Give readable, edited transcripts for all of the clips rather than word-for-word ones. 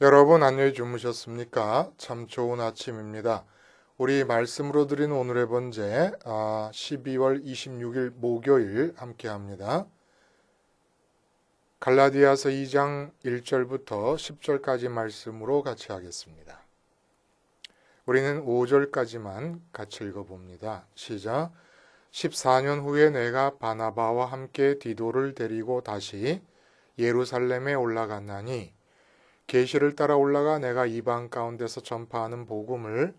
여러분 안녕히 주무셨습니까? 참 좋은 아침입니다. 우리 말씀으로 드린 오늘의 번제 12월 26일 목요일 함께합니다. 갈라디아서 2장 1절부터 10절까지 말씀으로 같이 하겠습니다. 우리는 5절까지만 같이 읽어봅니다. 시작. 14년 후에 내가 바나바와 함께 디도를 데리고 다시 예루살렘에 올라갔나니 계시를 따라 올라가 내가 이방 가운데서 전파하는 복음을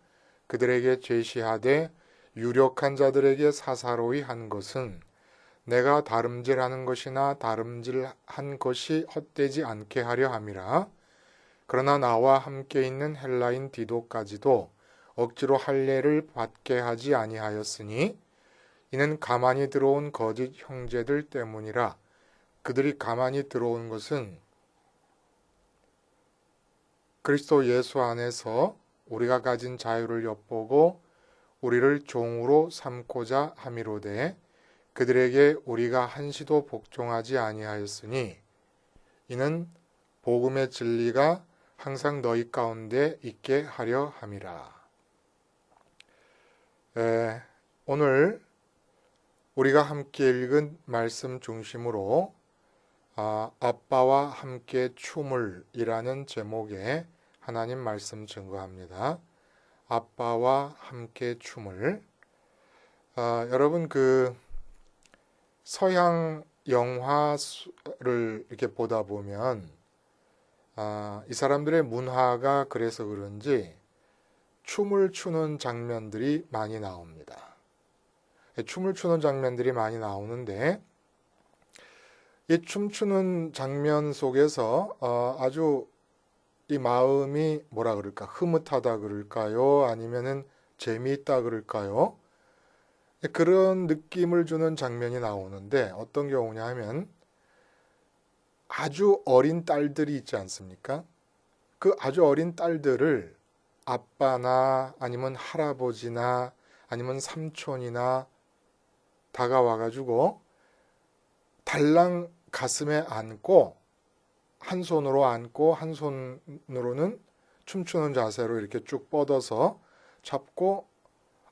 그들에게 제시하되 유력한 자들에게 사사로이 한 것은 내가 다름질하는 것이나 다름질한 것이 헛되지 않게 하려 함이라. 그러나 나와 함께 있는 헬라인 디도까지도 억지로 할례를 받게 하지 아니하였으니 이는 가만히 들어온 거짓 형제들 때문이라. 그들이 가만히 들어온 것은 그리스도 예수 안에서 우리가 가진 자유를 엿보고 우리를 종으로 삼고자 함이로되 그들에게 우리가 한시도 복종하지 아니하였으니 이는 복음의 진리가 항상 너희 가운데 있게 하려 함이라. 오늘 우리가 함께 읽은 말씀 중심으로 아빠와 함께 춤을 이라는 제목의 하나님 말씀 증거합니다. 아빠와 함께 춤을. 여러분 서양 영화를 이렇게 보다 보면 이 사람들의 문화가 그래서 그런지 춤을 추는 장면들이 많이 나옵니다. 춤을 추는 장면들이 많이 나오는데 이 춤추는 장면 속에서 아주 이 마음이 뭐라 그럴까? 흐뭇하다 그럴까요? 아니면은 재미있다 그럴까요? 그런 느낌을 주는 장면이 나오는데 어떤 경우냐 하면 아주 어린 딸들이 있지 않습니까? 그 아주 어린 딸들을 아빠나 아니면 할아버지나 아니면 삼촌이나 다가와가지고 달랑 가슴에 안고 한 손으로 안고 한 손으로는 춤추는 자세로 이렇게 쭉 뻗어서 잡고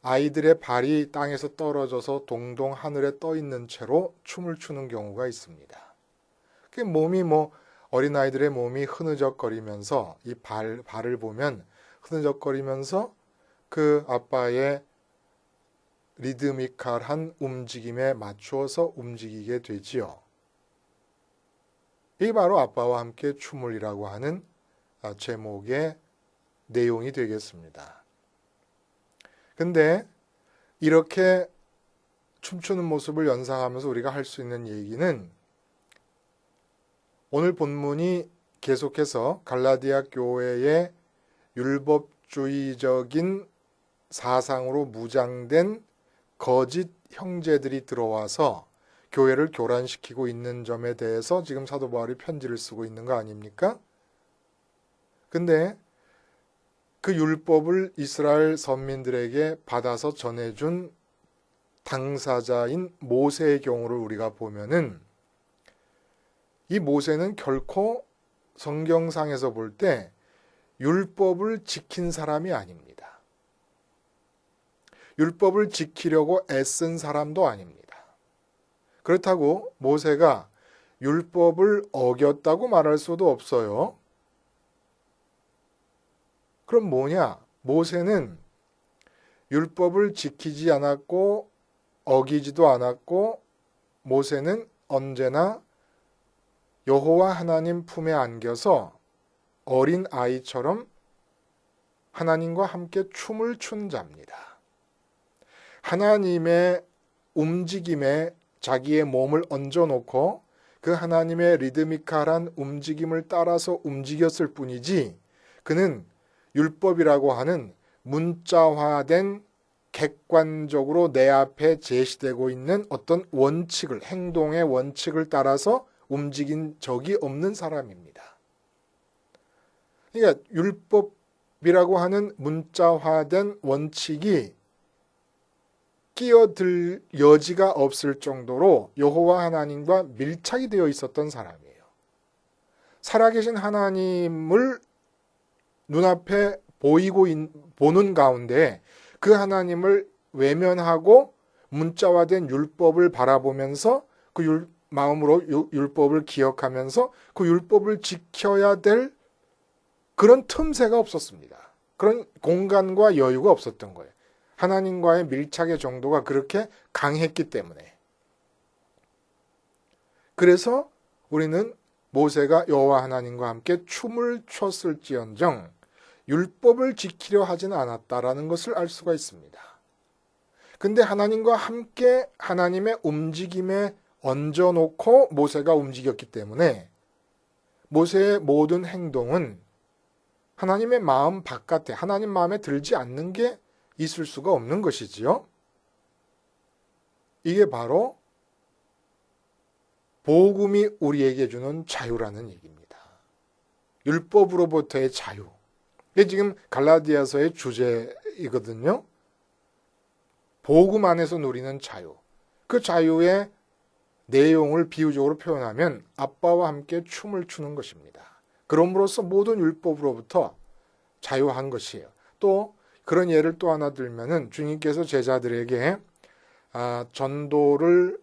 아이들의 발이 땅에서 떨어져서 동동 하늘에 떠 있는 채로 춤을 추는 경우가 있습니다. 그 몸이 어린아이들의 몸이 흐느적거리면서 이 발을 보면 흐느적거리면서 그 아빠의 리드미컬한 움직임에 맞추어서 움직이게 되지요. 이게 바로 아빠와 함께 춤을이라고 하는 제목의 내용이 되겠습니다. 근데 이렇게 춤추는 모습을 연상하면서 우리가 할 수 있는 얘기는 오늘 본문이 계속해서 갈라디아 교회의 율법주의적인 사상으로 무장된 거짓 형제들이 들어와서 교회를 교란시키고 있는 점에 대해서 지금 사도 바울이 편지를 쓰고 있는 거 아닙니까? 근데 그 율법을 이스라엘 선민들에게 받아서 전해준 당사자인 모세의 경우를 우리가 보면은 이 모세는 결코 성경상에서 볼 때 율법을 지킨 사람이 아닙니다. 율법을 지키려고 애쓴 사람도 아닙니다. 그렇다고 모세가 율법을 어겼다고 말할 수도 없어요. 그럼 뭐냐? 모세는 율법을 지키지 않았고 어기지도 않았고 모세는 언제나 여호와 하나님 품에 안겨서 어린 아이처럼 하나님과 함께 춤을 춘 자입니다. 하나님의 움직임에 자기의 몸을 얹어놓고 그 하나님의 리드미컬한 움직임을 따라서 움직였을 뿐이지 그는 율법이라고 하는 문자화된 객관적으로 내 앞에 제시되고 있는 어떤 원칙을, 행동의 원칙을 따라서 움직인 적이 없는 사람입니다. 그러니까 율법이라고 하는 문자화된 원칙이 끼어들 여지가 없을 정도로 여호와 하나님과 밀착이 되어 있었던 사람이에요. 살아계신 하나님을 눈앞에 보는 가운데 그 하나님을 외면하고 문자화된 율법을 바라보면서 그 마음으로 율법을 기억하면서 그 율법을 지켜야 될 그런 틈새가 없었습니다. 그런 공간과 여유가 없었던 거예요. 하나님과의 밀착의 정도가 그렇게 강했기 때문에. 그래서 우리는 모세가 여호와 하나님과 함께 춤을 췄을지언정 율법을 지키려 하지는 않았다라는 것을 알 수가 있습니다. 근데 하나님과 함께 하나님의 움직임에 얹어놓고 모세가 움직였기 때문에 모세의 모든 행동은 하나님의 마음 바깥에, 하나님 마음에 들지 않는 게 있을 수가 없는 것이지요. 이게 바로 복음이 우리에게 주는 자유라는 얘기입니다. 율법으로부터의 자유. 이게 지금 갈라디아서의 주제이거든요. 복음 안에서 누리는 자유. 그 자유의 내용을 비유적으로 표현하면 아빠와 함께 춤을 추는 것입니다. 그럼으로써 모든 율법으로부터 자유한 것이에요. 또 그런 예를 또 하나 들면은 주님께서 제자들에게 전도를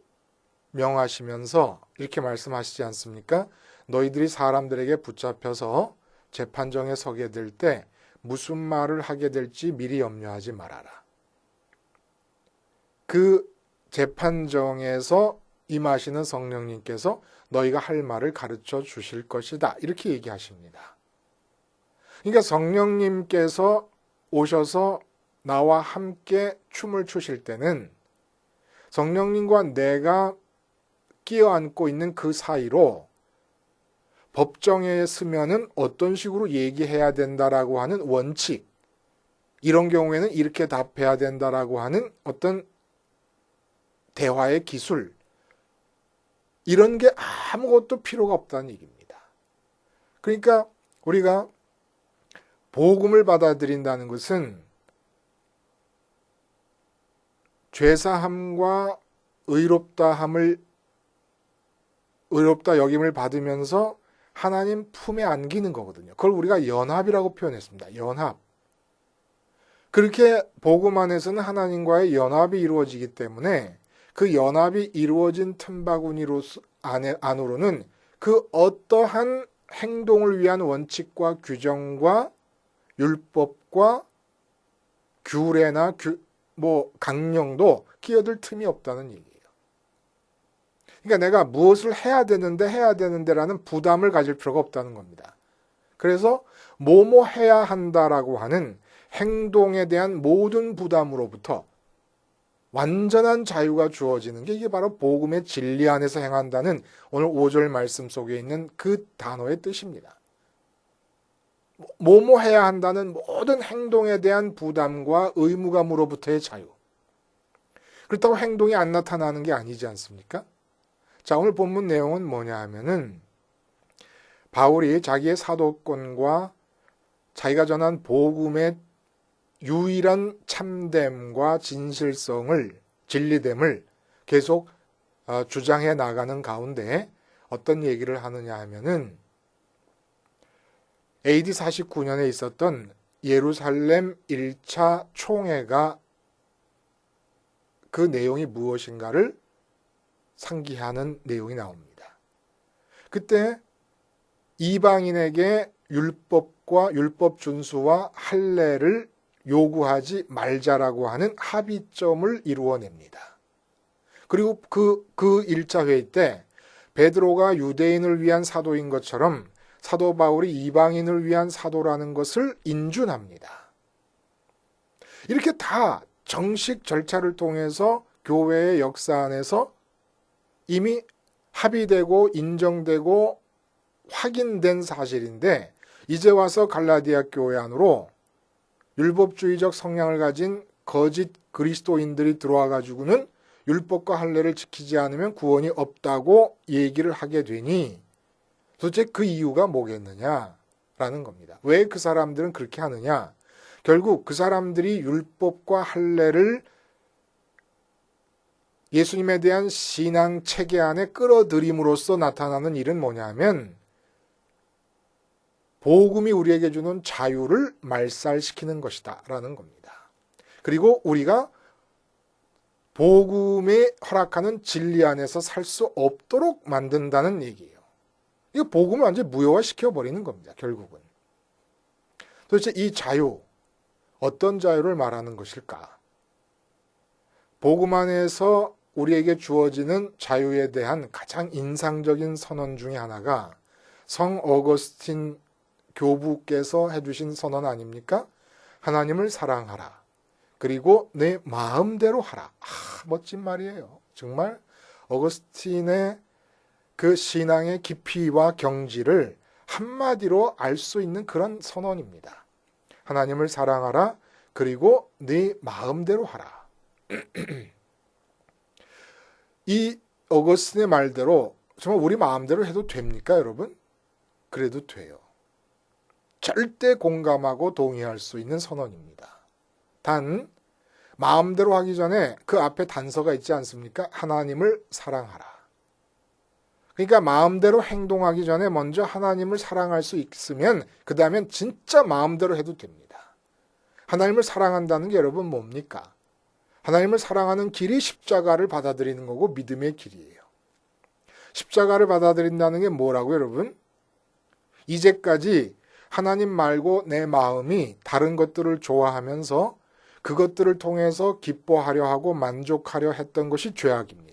명하시면서 이렇게 말씀하시지 않습니까? 너희들이 사람들에게 붙잡혀서 재판정에 서게 될 때 무슨 말을 하게 될지 미리 염려하지 말아라. 그 재판정에서 임하시는 성령님께서 너희가 할 말을 가르쳐 주실 것이다. 이렇게 얘기하십니다. 그러니까 성령님께서 오셔서 나와 함께 춤을 추실 때는 성령님과 내가 끼어안고 있는 그 사이로 법정에 서면은 어떤 식으로 얘기해야 된다라고 하는 원칙, 이런 경우에는 이렇게 답해야 된다라고 하는 어떤 대화의 기술, 이런 게 아무것도 필요가 없다는 얘기입니다. 그러니까 우리가 복음을 받아들인다는 것은 죄사함과 의롭다 여김을 받으면서 하나님 품에 안기는 거거든요. 그걸 우리가 연합이라고 표현했습니다. 연합. 그렇게 복음 안에서는 하나님과의 연합이 이루어지기 때문에 그 연합이 이루어진 틈바구니 안으로는 그 어떠한 행동을 위한 원칙과 규정과 율법과 규례나 강령도 끼어들 틈이 없다는 얘기예요. 그러니까 내가 무엇을 해야 되는데라는 부담을 가질 필요가 없다는 겁니다. 그래서 뭐뭐 해야 한다라고 하는 행동에 대한 모든 부담으로부터 완전한 자유가 주어지는 게 이게 바로 복음의 진리 안에서 행한다는 오늘 5절 말씀 속에 있는 그 단어의 뜻입니다. 뭐뭐 해야 한다는 모든 행동에 대한 부담과 의무감으로부터의 자유. 그렇다고 행동이 안 나타나는 게 아니지 않습니까? 자, 오늘 본문 내용은 뭐냐 하면은 바울이 자기의 사도권과 자기가 전한 복음의 유일한 참됨과 진리됨을 계속 주장해 나가는 가운데 어떤 얘기를 하느냐 하면은 AD 49년에 있었던 예루살렘 1차 총회가 그 내용이 무엇인가를 상기하는 내용이 나옵니다. 그때 이방인에게 율법과 율법 준수와 할례를 요구하지 말자라고 하는 합의점을 이루어냅니다. 그리고 그 1차 회의 때 베드로가 유대인을 위한 사도인 것처럼 사도 바울이 이방인을 위한 사도라는 것을 인준합니다. 이렇게 다 정식 절차를 통해서 교회의 역사 안에서 이미 합의되고 인정되고 확인된 사실인데 이제 와서 갈라디아 교회 안으로 율법주의적 성향을 가진 거짓 그리스도인들이 들어와 가지고는 율법과 할례를 지키지 않으면 구원이 없다고 얘기를 하게 되니 도대체 그 이유가 뭐겠느냐라는 겁니다. 왜 그 사람들은 그렇게 하느냐? 결국 그 사람들이 율법과 할례를 예수님에 대한 신앙 체계 안에 끌어들임으로써 나타나는 일은 뭐냐면 복음이 우리에게 주는 자유를 말살시키는 것이다 라는 겁니다. 그리고 우리가 복음에 허락하는 진리 안에서 살 수 없도록 만든다는 얘기예요. 이거 복음을 완전히 무효화시켜버리는 겁니다. 결국은. 도대체 이 자유, 어떤 자유를 말하는 것일까? 복음 안에서 우리에게 주어지는 자유에 대한 가장 인상적인 선언 중에 하나가 성 어거스틴 교부께서 해주신 선언 아닙니까? 하나님을 사랑하라. 그리고 내 마음대로 하라. 멋진 말이에요. 정말 어거스틴의 그 신앙의 깊이와 경지를 한마디로 알 수 있는 그런 선언입니다. 하나님을 사랑하라. 그리고 네 마음대로 하라. 이 어거스틴의 말대로 정말 우리 마음대로 해도 됩니까, 여러분? 그래도 돼요. 절대 공감하고 동의할 수 있는 선언입니다. 단 마음대로 하기 전에 그 앞에 단서가 있지 않습니까? 하나님을 사랑하라. 그러니까 마음대로 행동하기 전에 먼저 하나님을 사랑할 수 있으면 그 다음엔 진짜 마음대로 해도 됩니다. 하나님을 사랑한다는 게 여러분 뭡니까? 하나님을 사랑하는 길이 십자가를 받아들이는 거고 믿음의 길이에요. 십자가를 받아들인다는 게 뭐라고 여러분? 이제까지 하나님 말고 내 마음이 다른 것들을 좋아하면서 그것들을 통해서 기뻐하려 하고 만족하려 했던 것이 죄악입니다.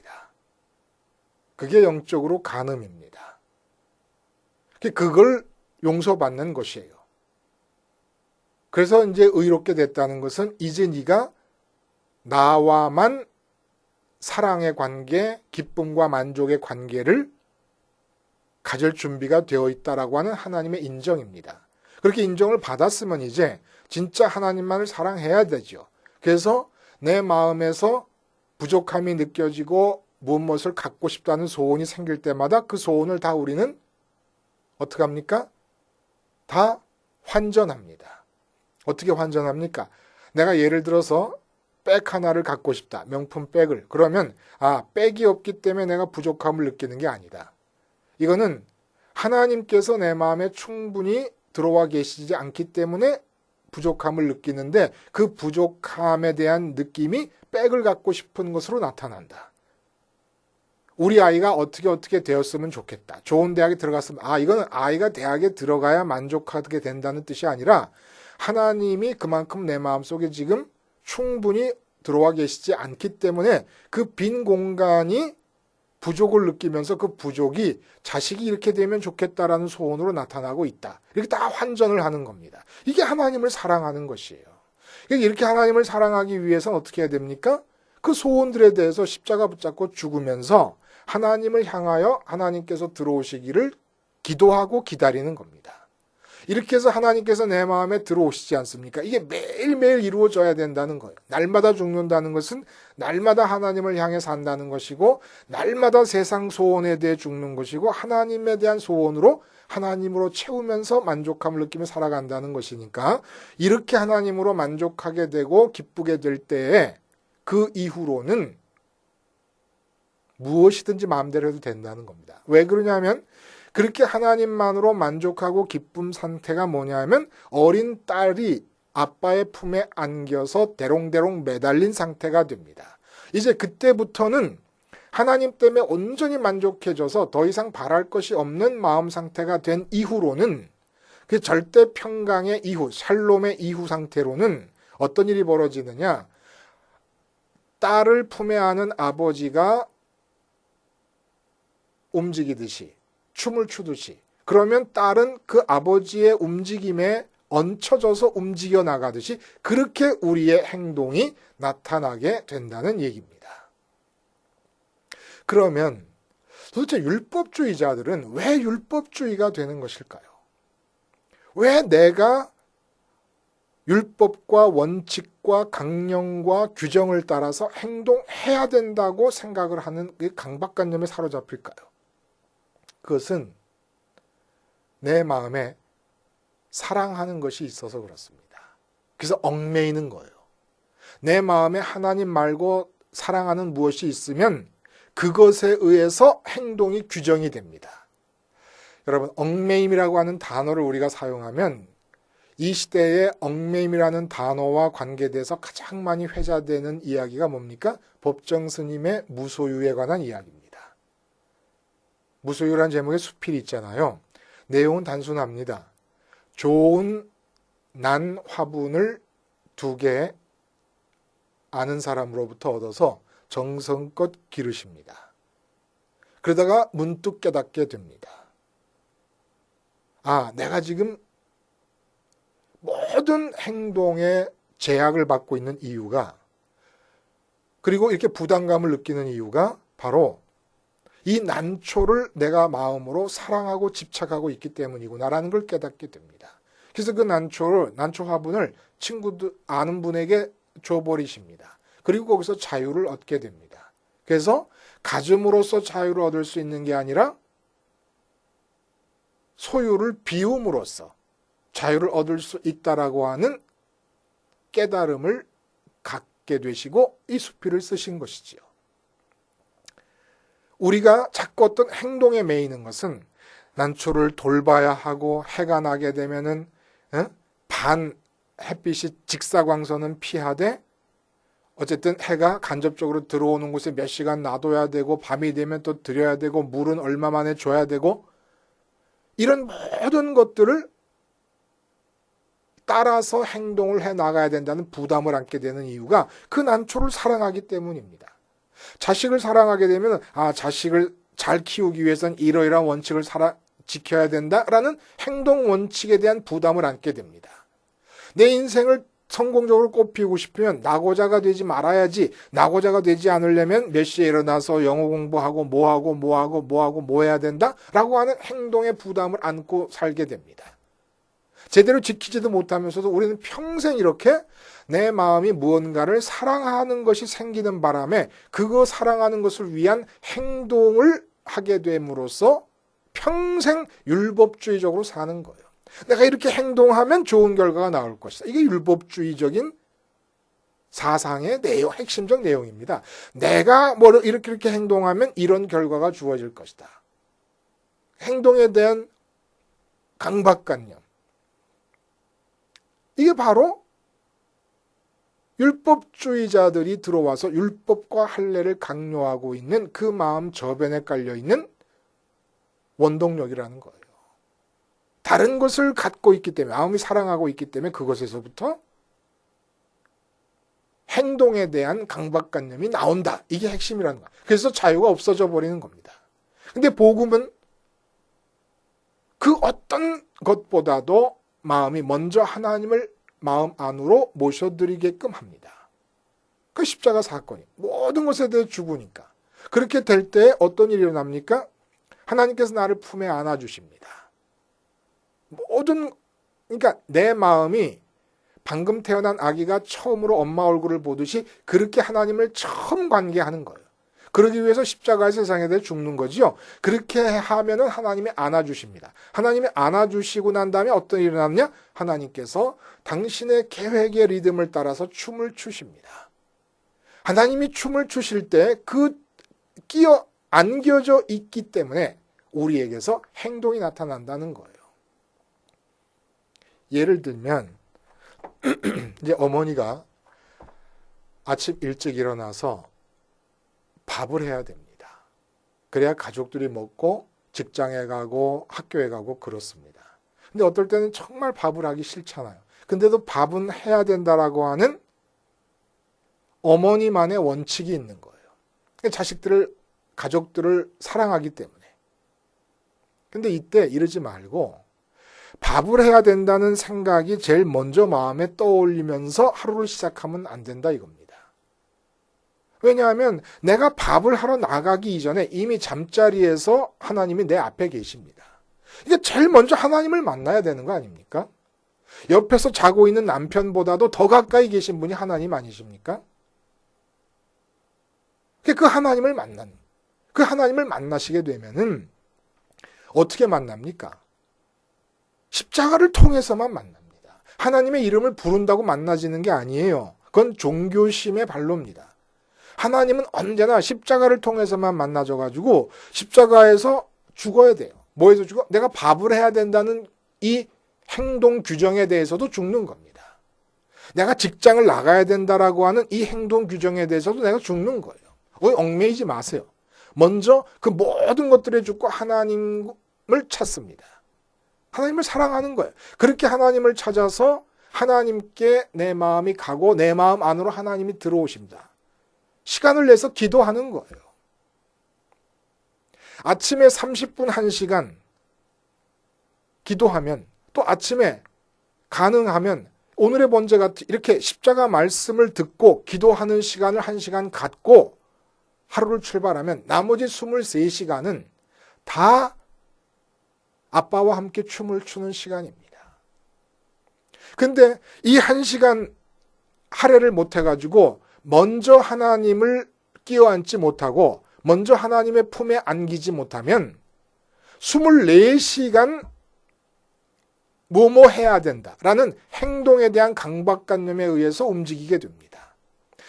그게 영적으로 간음입니다. 그걸 용서받는 것이에요. 그래서 이제 의롭게 됐다는 것은 이제 네가 나와만 사랑의 관계, 기쁨과 만족의 관계를 가질 준비가 되어 있다라고 하는 하나님의 인정입니다. 그렇게 인정을 받았으면 이제 진짜 하나님만을 사랑해야 되죠. 그래서 내 마음에서 부족함이 느껴지고 무엇을 갖고 싶다는 소원이 생길 때마다 그 소원을 다 우리는 어떻게 합니까? 다 환전합니다. 어떻게 환전합니까? 내가 예를 들어서 백 하나를 갖고 싶다. 명품 백을. 그러면 백이 없기 때문에 내가 부족함을 느끼는 게 아니다. 이거는 하나님께서 내 마음에 충분히 들어와 계시지 않기 때문에 부족함을 느끼는데 그 부족함에 대한 느낌이 백을 갖고 싶은 것으로 나타난다. 우리 아이가 어떻게 되었으면 좋겠다. 좋은 대학에 들어갔으면 이거는 아이가 대학에 들어가야 만족하게 된다는 뜻이 아니라 하나님이 그만큼 내 마음속에 지금 충분히 들어와 계시지 않기 때문에 그 빈 공간이 부족을 느끼면서 그 부족이 자식이 이렇게 되면 좋겠다라는 소원으로 나타나고 있다. 이렇게 다 환전을 하는 겁니다. 이게 하나님을 사랑하는 것이에요. 이렇게 하나님을 사랑하기 위해서는 어떻게 해야 됩니까? 그 소원들에 대해서 십자가 붙잡고 죽으면서 하나님을 향하여 하나님께서 들어오시기를 기도하고 기다리는 겁니다. 이렇게 해서 하나님께서 내 마음에 들어오시지 않습니까? 이게 매일매일 이루어져야 된다는 거예요. 날마다 죽는다는 것은 날마다 하나님을 향해 산다는 것이고 날마다 세상 소원에 대해 죽는 것이고 하나님에 대한 소원으로 하나님으로 채우면서 만족감을 느끼며 살아간다는 것이니까 이렇게 하나님으로 만족하게 되고 기쁘게 될 때에 그 이후로는 무엇이든지 마음대로 해도 된다는 겁니다. 왜 그러냐면 그렇게 하나님만으로 만족하고 기쁨 상태가 뭐냐면 어린 딸이 아빠의 품에 안겨서 대롱대롱 매달린 상태가 됩니다. 이제 그때부터는 하나님 때문에 온전히 만족해져서 더 이상 바랄 것이 없는 마음 상태가 된 이후로는 그 절대 평강의 이후, 샬롬의 이후 상태로는 어떤 일이 벌어지느냐? 딸을 품에 안은 아버지가 움직이듯이 춤을 추듯이 그러면 딸은 그 아버지의 움직임에 얹혀져서 움직여 나가듯이 그렇게 우리의 행동이 나타나게 된다는 얘기입니다. 그러면 도대체 율법주의자들은 왜 율법주의가 되는 것일까요? 왜 내가 율법과 원칙과 강령과 규정을 따라서 행동해야 된다고 생각을 하는 그 강박관념에 사로잡힐까요? 그것은 내 마음에 사랑하는 것이 있어서 그렇습니다. 그래서 얽매이는 거예요. 내 마음에 하나님 말고 사랑하는 무엇이 있으면 그것에 의해서 행동이 규정이 됩니다. 여러분, 얽매임이라고 하는 단어를 우리가 사용하면 이 시대에 얽매임이라는 단어와 관계돼서 가장 많이 회자되는 이야기가 뭡니까? 법정 스님의 무소유에 관한 이야기입니다. 무소유라는 제목의 수필이 있잖아요. 내용은 단순합니다. 좋은 난 화분을 2개 아는 사람으로부터 얻어서 정성껏 기르십니다. 그러다가 문득 깨닫게 됩니다. 아, 내가 지금 모든 행동에 제약을 받고 있는 이유가, 그리고 이렇게 부담감을 느끼는 이유가 바로 이 난초를 내가 마음으로 사랑하고 집착하고 있기 때문이구나라는 걸 깨닫게 됩니다. 그래서 그 난초 화분을 친구들, 아는 분에게 줘버리십니다. 그리고 거기서 자유를 얻게 됩니다. 그래서 가짐으로써 자유를 얻을 수 있는 게 아니라 소유를 비움으로써 자유를 얻을 수 있다라고 하는 깨달음을 갖게 되시고 이 수필을 쓰신 것이지요. 우리가 자꾸 어떤 행동에 매이는 것은 난초를 돌봐야 하고 해가 나게 되면은 반 햇빛이 직사광선은 피하되 어쨌든 해가 간접적으로 들어오는 곳에 몇 시간 놔둬야 되고 밤이 되면 또 드려야 되고 물은 얼마 만에 줘야 되고 이런 모든 것들을 따라서 행동을 해 나가야 된다는 부담을 안게 되는 이유가 그 난초를 사랑하기 때문입니다. 자식을 사랑하게 되면 자식을 잘 키우기 위해서는 이러이러한 원칙을 지켜야 된다라는 행동 원칙에 대한 부담을 안게 됩니다. 내 인생을 성공적으로 꽃피우고 싶으면 낙오자가 되지 말아야지. 낙오자가 되지 않으려면 몇 시에 일어나서 영어 공부하고 뭐 해야 된다라고 하는 행동의 부담을 안고 살게 됩니다. 제대로 지키지도 못하면서도 우리는 평생 이렇게 내 마음이 무언가를 사랑하는 것이 생기는 바람에 그거 사랑하는 것을 위한 행동을 하게 됨으로써 평생 율법주의적으로 사는 거예요. 내가 이렇게 행동하면 좋은 결과가 나올 것이다. 이게 율법주의적인 사상의 내용, 핵심적 내용입니다. 내가 이렇게 행동하면 이런 결과가 주어질 것이다. 행동에 대한 강박관념. 이게 바로 율법주의자들이 들어와서 율법과 할례를 강요하고 있는 그 마음 저변에 깔려있는 원동력이라는 거예요. 다른 것을 갖고 있기 때문에, 마음이 사랑하고 있기 때문에 그것에서부터 행동에 대한 강박관념이 나온다. 이게 핵심이라는 거예요. 그래서 자유가 없어져 버리는 겁니다. 근데 복음은 그 어떤 것보다도 마음이 먼저 하나님을 마음 안으로 모셔드리게끔 합니다. 그 십자가 사건이 모든 것에 대해 죽으니까. 그렇게 될 때 어떤 일이 일어납니까? 하나님께서 나를 품에 안아주십니다. 그러니까 내 마음이 방금 태어난 아기가 처음으로 엄마 얼굴을 보듯이 그렇게 하나님을 처음 관계하는 거예요. 그러기 위해서 십자가의 세상에 대해 죽는 거지요. 그렇게 하면은 하나님이 안아주십니다. 하나님이 안아주시고 난 다음에 어떤 일이 일어나느냐? 하나님께서 당신의 계획의 리듬을 따라서 춤을 추십니다. 하나님이 춤을 추실 때 그 안겨져 있기 때문에 우리에게서 행동이 나타난다는 거예요. 예를 들면 이제 어머니가 아침 일찍 일어나서 밥을 해야 됩니다. 그래야 가족들이 먹고 직장에 가고 학교에 가고 그렇습니다. 근데 어떨 때는 정말 밥을 하기 싫잖아요. 근데도 밥은 해야 된다라고 하는 어머니만의 원칙이 있는 거예요. 가족들을 사랑하기 때문에. 근데 이때 이러지 말고 밥을 해야 된다는 생각이 제일 먼저 마음에 떠올리면서 하루를 시작하면 안 된다 이겁니다. 왜냐하면 내가 밥을 하러 나가기 이전에 이미 잠자리에서 하나님이 내 앞에 계십니다. 이게 제일 먼저 하나님을 만나야 되는 거 아닙니까? 옆에서 자고 있는 남편보다도 더 가까이 계신 분이 하나님 아니십니까? 그 하나님을 만나시게 되면은 어떻게 만납니까? 십자가를 통해서만 만납니다. 하나님의 이름을 부른다고 만나지는 게 아니에요. 그건 종교심의 발로입니다. 하나님은 언제나 십자가를 통해서만 만나져가지고 십자가에서 죽어야 돼요. 뭐에서 죽어? 내가 밥을 해야 된다는 이 행동 규정에 대해서도 죽는 겁니다. 내가 직장을 나가야 된다라고 하는 이 행동 규정에 대해서도 내가 죽는 거예요. 얽매이지 마세요. 먼저 그 모든 것들에 죽고 하나님을 찾습니다. 하나님을 사랑하는 거예요. 그렇게 하나님을 찾아서 하나님께 내 마음이 가고 내 마음 안으로 하나님이 들어오십니다. 시간을 내서 기도하는 거예요. 아침에 30분 1시간 기도하면, 또 아침에 가능하면 오늘의 번제 같은 이렇게 십자가 말씀을 듣고 기도하는 시간을 1시간 갖고 하루를 출발하면 나머지 23시간은 다 아빠와 함께 춤을 추는 시간입니다. 근데 이 1시간 할애를 못해가지고 먼저 하나님을 끼어안지 못하고 먼저 하나님의 품에 안기지 못하면 24시간 뭐뭐 해야 된다라는 행동에 대한 강박관념에 의해서 움직이게 됩니다.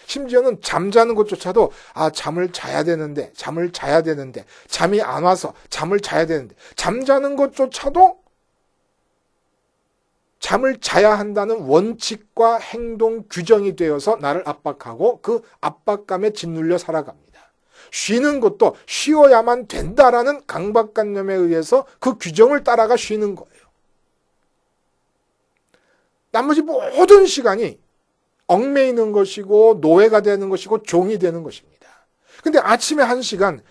심지어는 잠자는 것조차도 잠을 자야 되는데 잠이 안 와서 잠을 자야 되는데 잠자는 것조차도 잠을 자야 한다는 원칙과 행동 규정이 되어서 나를 압박하고 그 압박감에 짓눌려 살아갑니다. 쉬는 것도 쉬어야만 된다라는 강박관념에 의해서 그 규정을 따라가 쉬는 거예요. 나머지 모든 시간이 얽매이는 것이고 노예가 되는 것이고 종이 되는 것입니다. 근데 아침에 1시간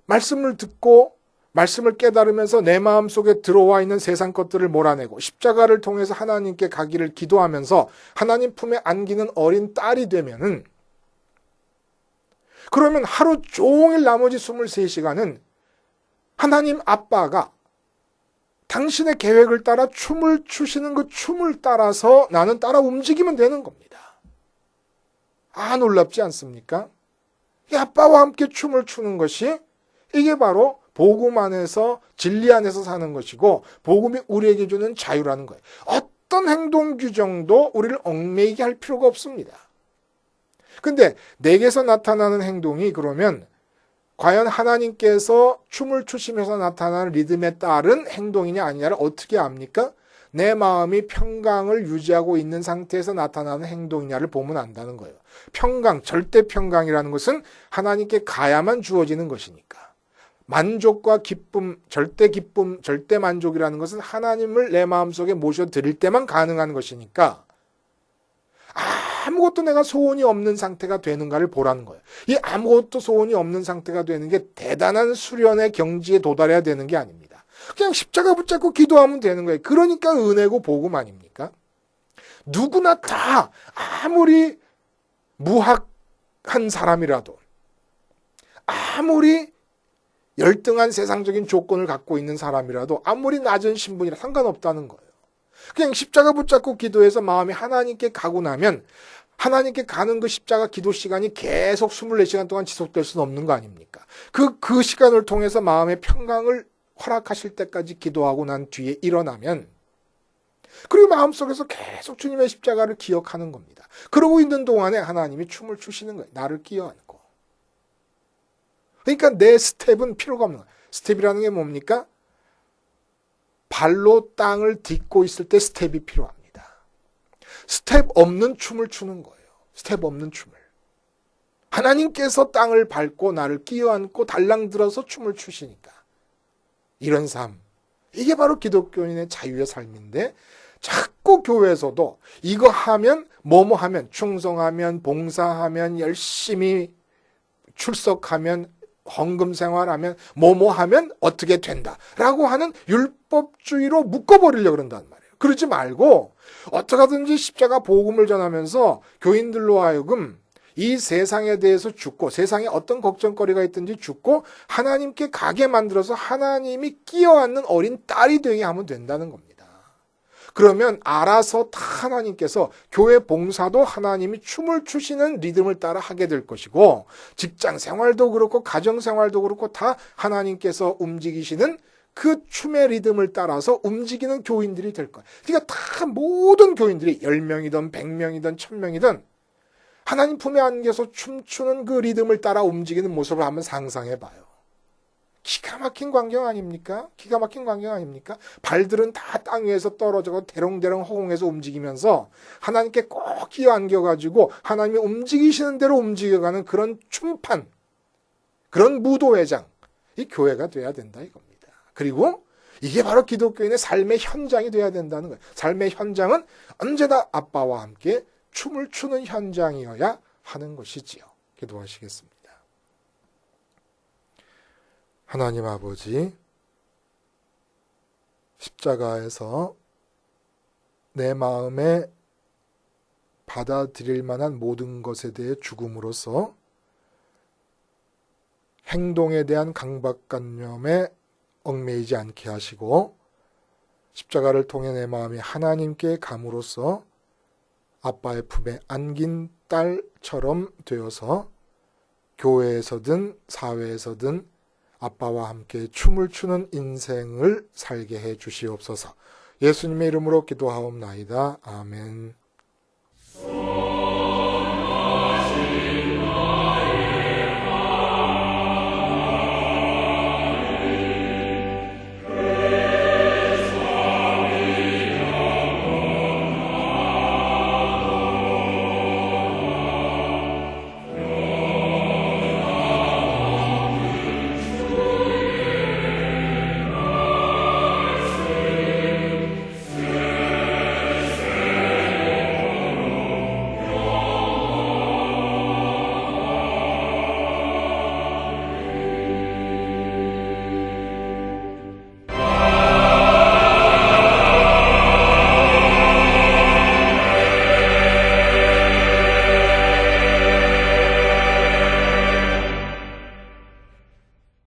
말씀을 듣고 말씀을 깨달으면서 내 마음속에 들어와 있는 세상 것들을 몰아내고 십자가를 통해서 하나님께 가기를 기도하면서 하나님 품에 안기는 어린 딸이 되면은, 그러면 하루 종일 나머지 23시간은 하나님 아빠가 당신의 계획을 따라 춤을 추시는 그 춤을 따라서 나는 따라 움직이면 되는 겁니다. 놀랍지 않습니까? 이 아빠와 함께 춤을 추는 것이, 이게 바로 복음 안에서 진리 안에서 사는 것이고 복음이 우리에게 주는 자유라는 거예요. 어떤 행동 규정도 우리를 얽매이게 할 필요가 없습니다. 근데 내게서 나타나는 행동이 그러면 과연 하나님께서 춤을 추시면서 나타나는 리듬에 따른 행동이냐 아니냐를 어떻게 압니까? 내 마음이 평강을 유지하고 있는 상태에서 나타나는 행동이냐를 보면 안다는 거예요. 평강, 절대 평강이라는 것은 하나님께 가야만 주어지는 것이니까. 만족과 기쁨, 절대 만족이라는 것은 하나님을 내 마음속에 모셔드릴 때만 가능한 것이니까 아무것도 내가 소원이 없는 상태가 되는가를 보라는 거예요. 이 아무것도 소원이 없는 상태가 되는 게 대단한 수련의 경지에 도달해야 되는 게 아닙니다. 그냥 십자가 붙잡고 기도하면 되는 거예요. 그러니까 은혜고 복음 아닙니까? 누구나 다 아무리 무학한 사람이라도 아무리 열등한 세상적인 조건을 갖고 있는 사람이라도 아무리 낮은 신분이라 상관없다는 거예요. 그냥 십자가 붙잡고 기도해서 마음이 하나님께 가고 나면 하나님께 가는 그 십자가 기도 시간이 계속 24시간 동안 지속될 수는 없는 거 아닙니까? 그 시간을 통해서 마음의 평강을 허락하실 때까지 기도하고 난 뒤에 일어나면, 그리고 마음속에서 계속 주님의 십자가를 기억하는 겁니다. 그러고 있는 동안에 하나님이 춤을 추시는 거예요. 나를 끼어안고. 그러니까 내 스텝은 필요가 없는 거예요. 스텝이라는 게 뭡니까? 발로 땅을 딛고 있을 때 스텝이 필요합니다. 스텝 없는 춤을 추는 거예요. 스텝 없는 춤을. 하나님께서 땅을 밟고 나를 끼어안고 달랑들어서 춤을 추시니까. 이런 삶. 이게 바로 기독교인의 자유의 삶인데, 자꾸 교회에서도 이거 하면, 뭐뭐 하면, 충성하면, 봉사하면, 열심히 출석하면, 헌금 생활하면, 뭐뭐 하면 어떻게 된다라고 하는 율법주의로 묶어버리려고 그런단 말이에요. 그러지 말고 어떻게 하든지 십자가 복음을 전하면서 교인들로 하여금 이 세상에 대해서 죽고, 세상에 어떤 걱정거리가 있든지 죽고 하나님께 가게 만들어서 하나님이 끼어안는 어린 딸이 되게 하면 된다는 겁니다. 그러면 알아서 다 하나님께서 교회 봉사도 하나님이 춤을 추시는 리듬을 따라 하게 될 것이고, 직장 생활도 그렇고 가정 생활도 그렇고 다 하나님께서 움직이시는 그 춤의 리듬을 따라서 움직이는 교인들이 될 거예요. 그러니까 다 모든 교인들이 10명이든 100명이든 1000명이든 하나님 품에 안겨서 춤추는 그 리듬을 따라 움직이는 모습을 한번 상상해 봐요. 기가 막힌 광경 아닙니까? 기가 막힌 광경 아닙니까? 발들은 다 땅 위에서 떨어져서 대롱대롱 허공에서 움직이면서 하나님께 꼭 끼어 안겨가지고 하나님이 움직이시는 대로 움직여가는 그런 춤판, 그런 무도회장, 이 교회가 돼야 된다 이겁니다. 그리고 이게 바로 기독교인의 삶의 현장이 돼야 된다는 거예요. 삶의 현장은 언제나 아빠와 함께 춤을 추는 현장이어야 하는 것이지요. 기도하시겠습니다. 하나님 아버지, 십자가에서 내 마음에 받아들일 만한 모든 것에 대해 죽음으로써 행동에 대한 강박관념에 얽매이지 않게 하시고 십자가를 통해 내 마음이 하나님께 감으로써 아빠의 품에 안긴 딸처럼 되어서 교회에서든 사회에서든 아빠와 함께 춤을 추는 인생을 살게 해 주시옵소서. 예수님의 이름으로 기도하옵나이다. 아멘.